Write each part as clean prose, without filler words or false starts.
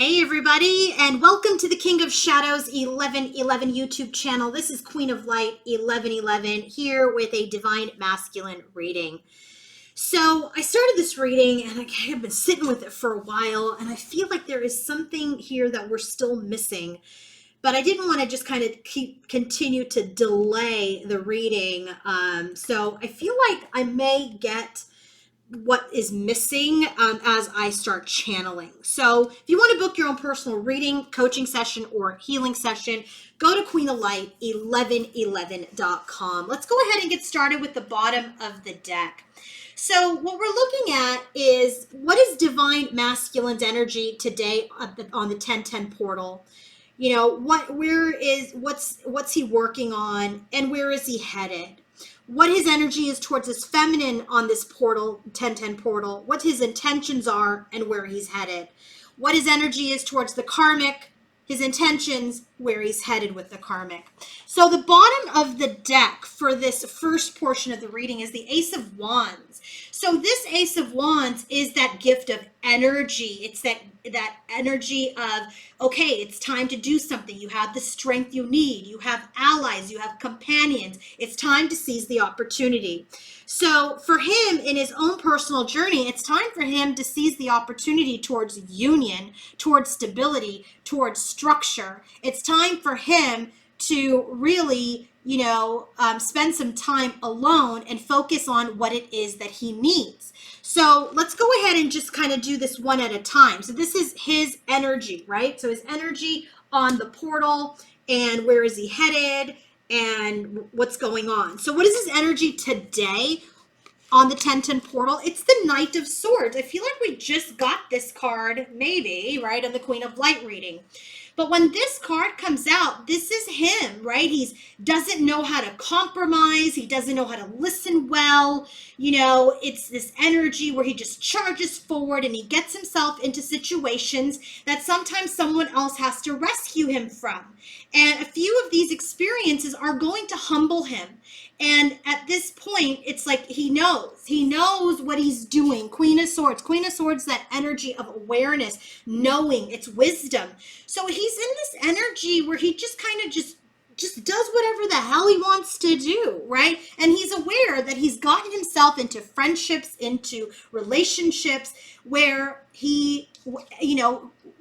Hey everybody, and welcome to the King of Shadows 1111 YouTube channel. This is Queen of Light 1111 here with a Divine Masculine reading. So I started this reading and I have been sitting with it for a while, and I feel like there is something here that we're still missing. But I didn't want to just kind of continue to delay the reading. So I feel like I may get what is missing as I start channeling. So if you want to book your own personal reading, coaching session, or healing session, go to queenoflight1111.com. Let's go ahead and get started with the bottom of the deck. So what we're looking at is, what is Divine Masculine's energy today on the 1010 portal? You know, what's he working on, and where is he headed? What his energy is towards his feminine on this portal, 1010 portal, what his intentions are, and where he's headed. What his energy is towards the karmic, his intentions, where he's headed with the karmic. So the bottom of the deck for this first portion of the reading is the Ace of Wands. So this Ace of Wands is that gift of energy. It's that energy of, okay, it's time to do something. You have the strength you need. You have allies. You have companions. It's time to seize the opportunity. So for him, in his own personal journey, it's time for him to seize the opportunity towards union, towards stability, towards structure. It's time for him to really, spend some time alone and focus on what it is that he needs. So let's go ahead and just kind of do this one at a time. So this is his energy, right? So his energy on the portal, and where is he headed, and what's going on. So what is his energy today on the 1010 portal? It's the Knight of Swords. I feel like we just got this card, maybe, right, on the Queen of Light reading. But when this card comes out, this is him, right? He doesn't know how to compromise. He doesn't know how to listen well. It's this energy where he just charges forward and he gets himself into situations that sometimes someone else has to rescue him from. And a few of these experiences are going to humble him. And at this point, it's like he knows what he's doing. Queen of Swords, that energy of awareness, knowing, it's wisdom. So he's in this energy where he just kind of just does whatever the hell he wants to do, right? And he's aware that he's gotten himself into friendships, into relationships where he,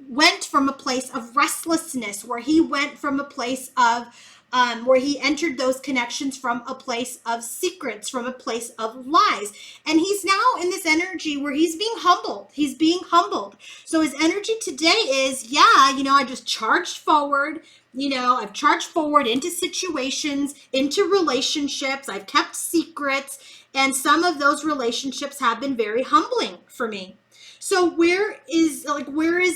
went from a place of restlessness, where he went from a place of where he entered those connections from a place of secrets, from a place of lies. And he's now in this energy where he's being humbled. He's being humbled. So his energy today is, I just charged forward. I've charged forward into situations, into relationships. I've kept secrets. And some of those relationships have been very humbling for me. So where is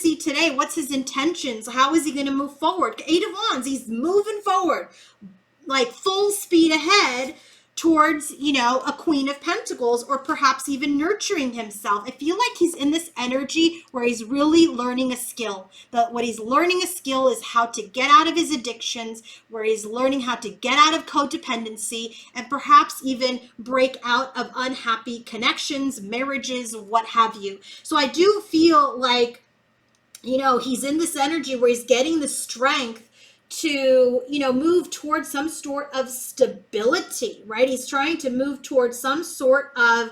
he today? What's his intentions? How is he going to move forward? Eight of Wands, he's moving forward, like full speed ahead towards, a Queen of Pentacles, or perhaps even nurturing himself. I feel like he's in this energy where he's really learning a skill. What he's learning a skill is how to get out of his addictions, where he's learning how to get out of codependency, and perhaps even break out of unhappy connections, marriages, what have you. So I do feel like, he's in this energy where he's getting the strength to, move towards some sort of stability, right? He's trying to move towards some sort of,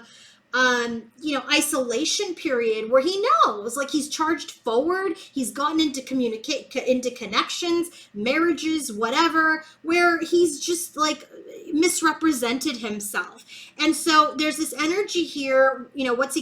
isolation period where he knows, like, he's charged forward. He's gotten into connections, marriages, whatever, where he's just like misrepresented himself. And so there's this energy here, what's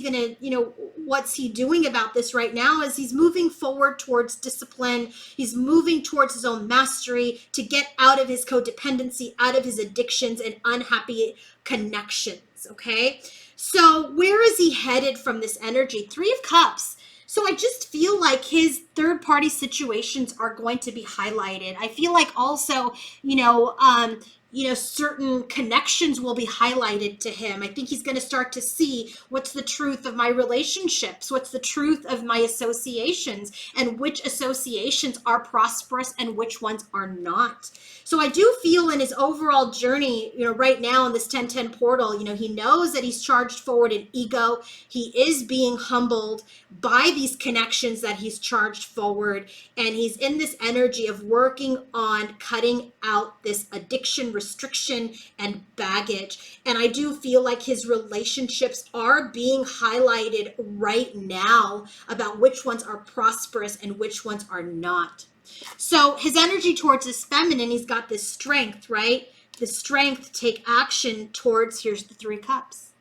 he doing about this right now is he's moving forward towards discipline. He's moving towards his own mastery to get out of his codependency, out of his addictions and unhappy connections, okay? So where is he headed from this energy? Three of Cups. So I just feel like his third-party situations are going to be highlighted. I feel like also, certain connections will be highlighted to him. I think he's going to start to see what's the truth of my relationships, what's the truth of my associations, and which associations are prosperous and which ones are not. So I do feel in his overall journey, right now in this 1010 portal, he knows that he's charged forward in ego. He is being humbled by these connections that he's charged forward. And he's in this energy of working on cutting out this addiction, restriction, and baggage. And I do feel like his relationships are being highlighted right now about which ones are prosperous and which ones are not. So his energy towards his feminine, he's got this strength, right? The strength to take action towards, here's the 3 cups,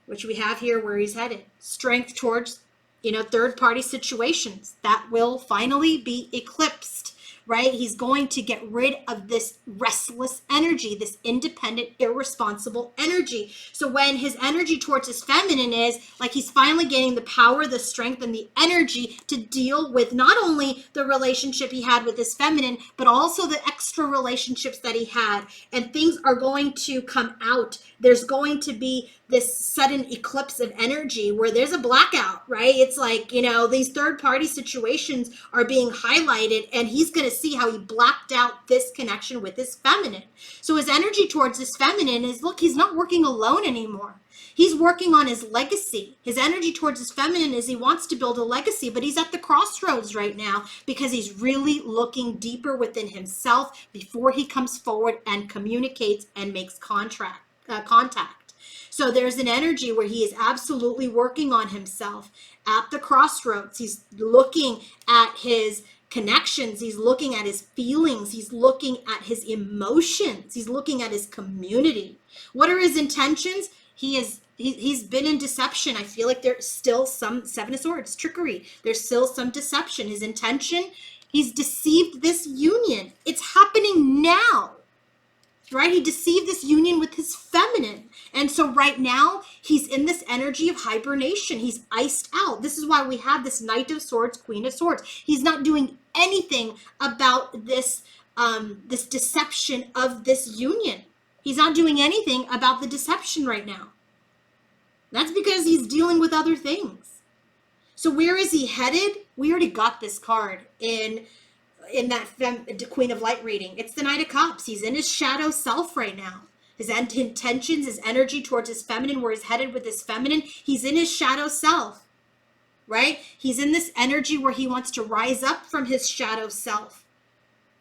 which we have here where he's headed. Strength towards, third-party situations that will finally be eclipsed, right? He's going to get rid of this restless energy, this independent, irresponsible energy. So when his energy towards his feminine is like he's finally gaining the power, the strength, and the energy to deal with not only the relationship he had with his feminine, but also the extra relationships that he had. And things are going to come out. There's going to be this sudden eclipse of energy where there's a blackout, right? It's like, these third party situations are being highlighted, and he's going to see how he blacked out this connection with his feminine. So his energy towards his feminine is, look, he's not working alone anymore. He's working on his legacy. His energy towards his feminine is he wants to build a legacy, but he's at the crossroads right now because he's really looking deeper within himself before he comes forward and communicates and makes contact. So there's an energy where he is absolutely working on himself at the crossroads. He's looking at his connections. He's looking at his feelings. He's looking at his emotions. He's looking at his community. What are his intentions? He's been in deception. I feel like there's still some 7 of Swords, trickery. There's still some deception. His intention, he's deceived this union. It's happening now. Right? He deceived this union with his feminine. And so right now, he's in this energy of hibernation. He's iced out. This is why we have this Knight of Swords, Queen of Swords. He's not doing anything about this, this deception of this union. He's not doing anything about the deception right now. That's because he's dealing with other things. So where is he headed? We already got this card in that Queen of Light reading. It's the Knight of Cups. He's in his shadow self right now. His intentions, his energy towards his feminine, where he's headed with his feminine, he's in his shadow self, right? He's in this energy where he wants to rise up from his shadow self,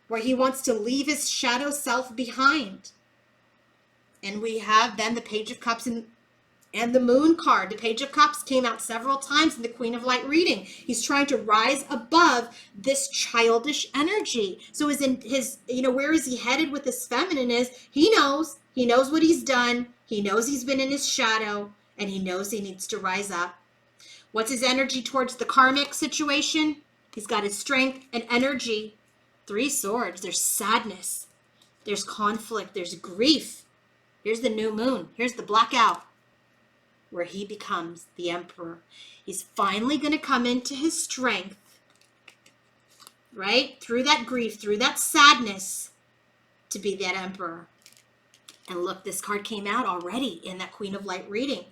where he wants to leave his shadow self behind. And we have then the Page of Cups and the Moon card. The Page of Cups came out several times in the Queen of Light reading. He's trying to rise above this childish energy. So where is he headed with his feminine is he knows what he's done. He knows he's been in his shadow, and he knows he needs to rise up. What's his energy towards the karmic situation? He's got his strength and energy. 3 swords. There's sadness. There's conflict. There's grief. Here's the new moon. Here's the blackout, where he becomes the emperor. He's finally going to come into his strength, right? Through that grief, through that sadness, to be that emperor. And look, this card came out already in that Queen of Light reading.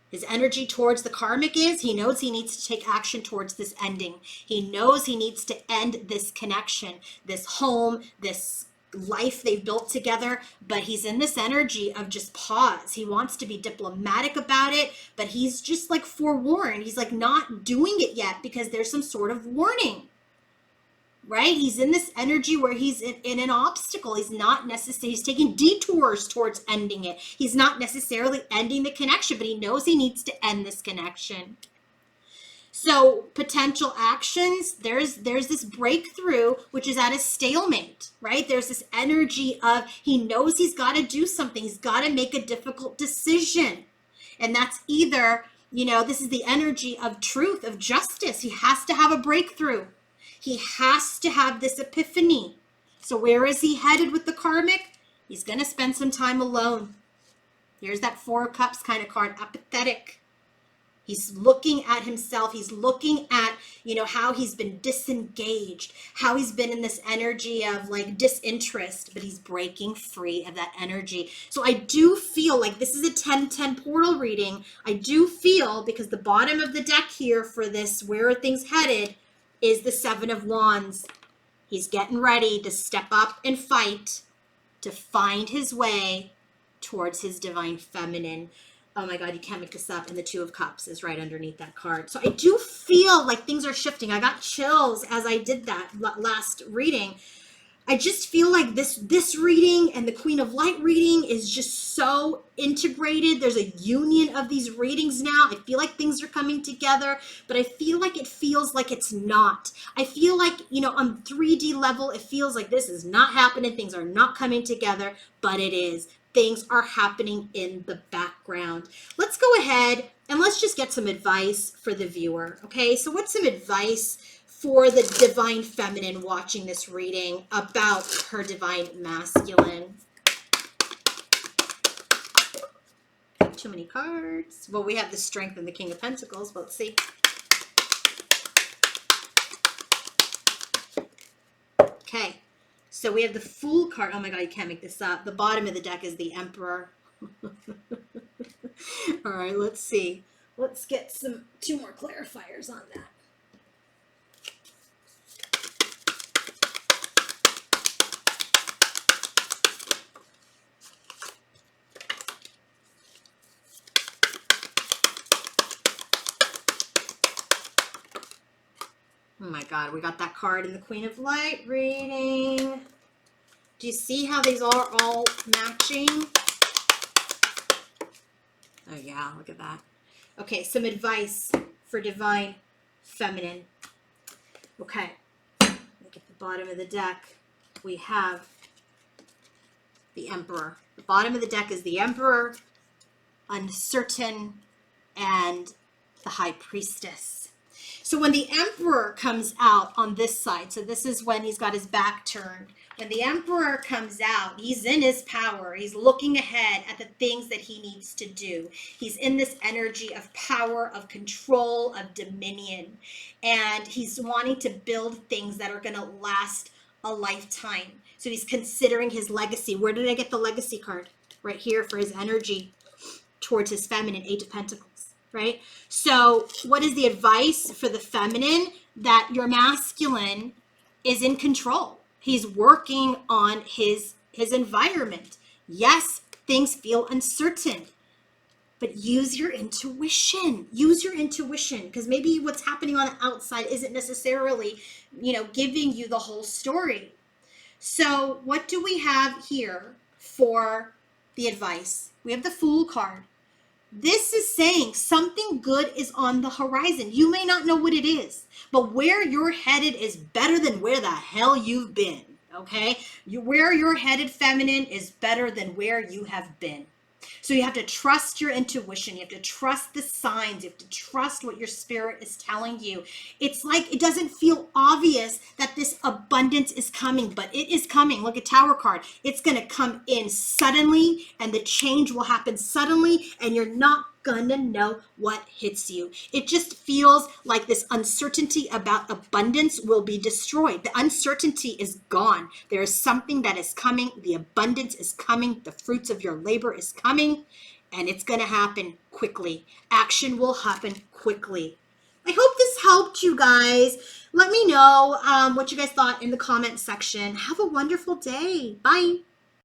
His energy towards the karmic is he knows he needs to take action towards this ending. He knows he needs to end this connection, this home, this life they've built together, but he's in this energy of just pause. He wants to be diplomatic about it, but he's just like forewarned. He's like not doing it yet because there's some sort of warning, right? He's in this energy where he's in an obstacle. He's not necessarily, he's taking detours towards ending it. He's not necessarily ending the connection, but he knows he needs to end this connection. So potential actions, there's this breakthrough, which is at a stalemate, right? There's this energy of he knows he's got to do something. He's got to make a difficult decision. And that's either, this is the energy of truth, of justice. He has to have a breakthrough. He has to have this epiphany. So where is he headed with the karmic? He's going to spend some time alone. Here's that 4 of Cups kind of card, apathetic. He's looking at himself. He's looking at, how he's been disengaged, how he's been in this energy of like disinterest, but he's breaking free of that energy. So I do feel like this is a 10-10 portal reading. I do feel, because the bottom of the deck here for this, where are things headed, is the Seven of Wands. He's getting ready to step up and fight to find his way towards his divine feminine. Oh my God, you can't make this up. And the Two of Cups is right underneath that card. So I do feel like things are shifting. I got chills as I did that last reading. I just feel like this reading and the Queen of Light reading is just so integrated. There's a union of these readings now. I feel like things are coming together, but I feel like it feels like it's not. I feel like, on 3D level, it feels like this is not happening. Things are not coming together, but it is. Things are happening in the background. Let's go ahead and let's just get some advice for the viewer. Okay, so what's some advice for the divine feminine watching this reading about her divine masculine? Too many cards. Well, we have the Strength and the King of Pentacles. But let's see. Okay. So we have the Fool card. Oh my God, you can't make this up. The bottom of the deck is the Emperor. All right, let's see. Let's get two more clarifiers on that. Oh my God, we got that card in the Queen of Light reading. Do you see how these are all matching? Oh yeah, look at that. Okay, some advice for divine feminine. Okay, look at the bottom of the deck. We have the Emperor. The bottom of the deck is the Emperor, uncertain, and the High Priestess. So when the Emperor comes out on this side, so this is when he's got his back turned. When the Emperor comes out, he's in his power. He's looking ahead at the things that he needs to do. He's in this energy of power, of control, of dominion. And he's wanting to build things that are going to last a lifetime. So he's considering his legacy. Where did I get the legacy card? Right here for his energy towards his feminine, Eight of Pentacles. Right? So what is the advice for the feminine? That your masculine is in control. He's working on his environment. Yes, things feel uncertain, but use your intuition. Use your intuition, because maybe what's happening on the outside isn't necessarily, giving you the whole story. So what do we have here for the advice? We have the Fool card. This is saying something good is on the horizon. You may not know what it is, but where you're headed is better than where the hell you've been, okay? Where you're headed, feminine, is better than where you have been. So you have to trust your intuition. You have to trust the signs. You have to trust what your spirit is telling you. It's like it doesn't feel obvious that this abundance is coming, but it is coming. Look at Tower card. It's going to come in suddenly, and the change will happen suddenly, and you're not gonna know what hits you. It just feels like this uncertainty about abundance will be destroyed. The uncertainty is gone. There is something that is coming. The abundance is coming. The fruits of your labor is coming, and it's gonna happen quickly. Action will happen quickly. I hope this helped you guys. Let me know what you guys thought in the comment section. Have a wonderful day. Bye.